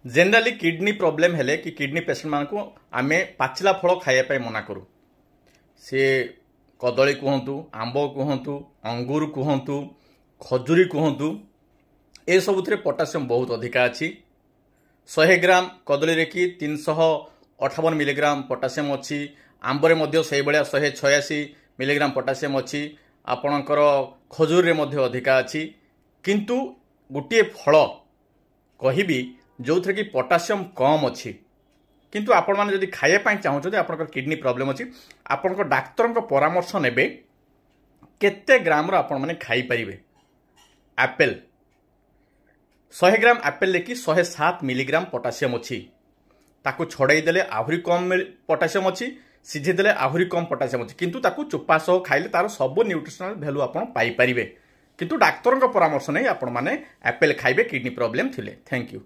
Generally kidney problem हेले कि kidney patient मान को आमे पाचिला फल खाइबा मना करूँ सी कदली कहतु आंब कहतु अंगूर कहतु खजुरी कहतु ए सबुथिरे पोटासियम बहुत अधिका अच्छी 100 ग्राम कदली रे कि 358 मिलीग्राम पोटासियम अच्छी आंबरे मध्य से भाया 186 मिलीग्राम पोटासियम अच्छी आपणकर खजुरी रे अधिका अच्छी किंतु गोटे फल कहबी जो थे कि पोटासियम कम अच्छी किंतु आपण मैंने जदि खाइबा चाहते आप किडनी प्रॉब्लम अच्छी आपण डाक्तर परामर्श नेबे केते ग्राम आपण मैंने खाई पारिबे। एप्पल 100 ग्राम एप्पल लेकिन 107 मिलीग्राम पोटासियम अच्छी ताकू छड़ाई देले आहुरी कम पोटासियम अच्छी सीझे देले आहुरी कम पोटासियम अच्छी किंतु ताकू चोपा सह खाइले तार सब न्यूट्रिशनल वैल्यू आपण पाई पारिबे किंतु डाक्तर परामर्श नहीं आपण माने एप्पल खाइबे किडनी प्रॉब्लम थिले। Thank you.